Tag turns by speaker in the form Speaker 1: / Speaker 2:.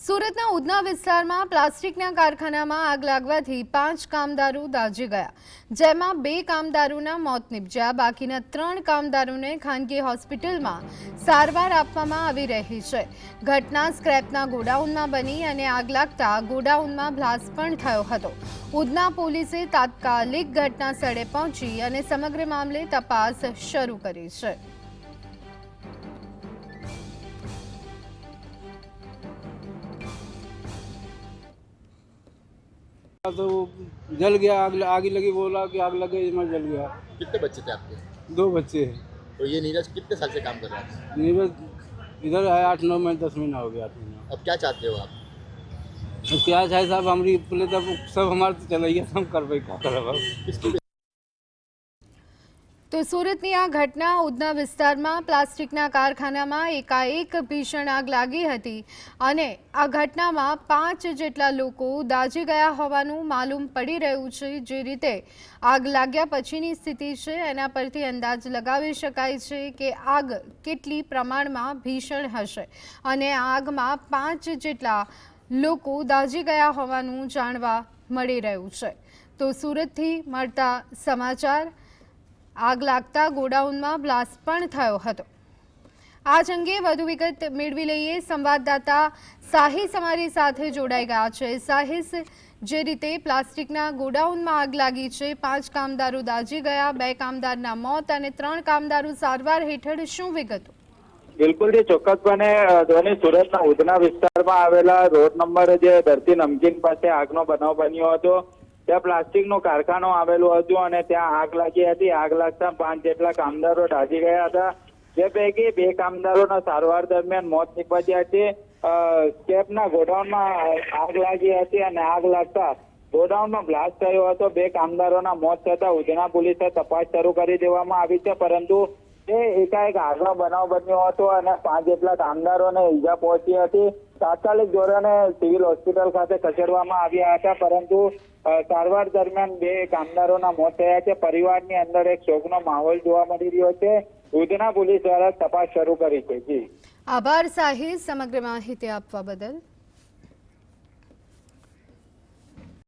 Speaker 1: સુરતના ઉધના વિસ્તારમાં પ્લાસ્ટિકના કારખાનામાં આગ લાગવાથી 5 કામદારો દાઝી ગયા, જેમાં 2 કામદારોના મોત નિપજ્યા। બાકીના 3 કામદારોને ખાનગી હોસ્પિટલમાં સારવાર આપવામાં આવી રહી છે। ઘટના સ્ક્રેપના ગોડાઉનમાં બની અને આગ લાગતા ગોડાઉનમાં બ્લાસ્ટ પણ થયો હતો। ઉધના પોલીસે તાત્કાલિક ઘટના સ્થળે પહોંચી અને સમગ્ર મામલે તપાસ શરૂ કરી છે।
Speaker 2: तो जल गया, आग लगी, बोला कि आग लग गई, मैं जल गया।
Speaker 3: कितने बच्चे थे आपके?
Speaker 2: 2 बच्चे हैं।
Speaker 3: तो ये नीरज कितने साल से काम कर रहा था?
Speaker 2: नीरज इधर आया 8-9 महीने 10 महीना हो गया। 8 महीना।
Speaker 3: अब क्या चाहते हो आप?
Speaker 2: तो क्या है साहब, हमारी पहले तब सब हमारे तो चला गया, हम कर भाई क्या कर।
Speaker 3: किसकी?
Speaker 1: तो सूरतनी आ घटना उधना विस्ताરમાં પ્લાસ્ટિકના કારખાનામાં એકાએક ભીષણ આગ લાગી હતી અને આ ઘટનામાં 5 જેટલા લોકો દાઝી ગયા હોવાનું માલુમ પડી રહ્યું છે। જે રીતે આગ લાગ્યા પછીની સ્થિતિ છે એના પરથી અંદાજ લગાવી શકાય છે કે આગ કેટલી પ્રમાણમાં ભીષણ હશે અને આગમાં 5 જેટલા લોકો દાઝી ગયા હોવાનું જાણવા મળી રહ્યું છે। તો સુરતથી મળતા સમાચાર, आग लागता गोडाउनमां ब्लास्ट पण थयो हतो। आज अंगे वधु विगत मेळवी लईए। संवाददाता साहिस अमारी साथे जोड़ाई गया छे। साहिस, जे रीते प्लास्टिकना गोडाउनमां आग लागी छे, 5 कामदारो दाझी गया, 2 कामदारना मौत अने 3 कामदारो सारवार हेठळ, शुं विगतो?
Speaker 4: बिल्कुल जी, ચોક્કસપણે ધોની સુરતના ઉધના વિસ્તારમાં આવેલા રોડ નંબર જે ધરતી નમકીન પાસે આગનો બનાવ બન્યો હતો। ત્યાં પ્લાસ્ટિકનો કારખાનો આવેલું હતું અને ત્યાં આગ લાગી હતી। આગ લાગતા 5 જેટલા કામદારો દાઝી ગયા હતા, જે પૈકી 2 કામદારોના સારવાર દરમિયાન મોત નીપજ્યા છે। સ્કેપના ગોડાઉનમાં આગ લાગી હતી અને આગ લાગતા ગોડાઉનમાં બ્લાસ્ટ થયો હતો। 2 કામદારોના મોત થતા ઉધના પોલીસે તપાસ શરૂ કરી દેવામાં આવી છે, પરંતુ એ એકાએક આગનો બનાવ બન્યો હતો અને 5 જેટલા કામદારોને ઈજા પહોંચી હતી। તાત્કાલિક ધોરણે સિવિલ હોસ્પિટલ ખાતે ખસેડવામાં આવ્યા હતા, પરંતુ સારવાર દરમિયાન 2 કામદારોના મોત થયા છે। પરિવારની અંદર એક શોકનો માહોલ જોવા મળી રહ્યો છે। ઉધના પોલીસ દ્વારા તપાસ શરૂ કરી છે। જી,
Speaker 1: આભાર સાહિસ, સમગ્ર માહિતી આપવા બદલ।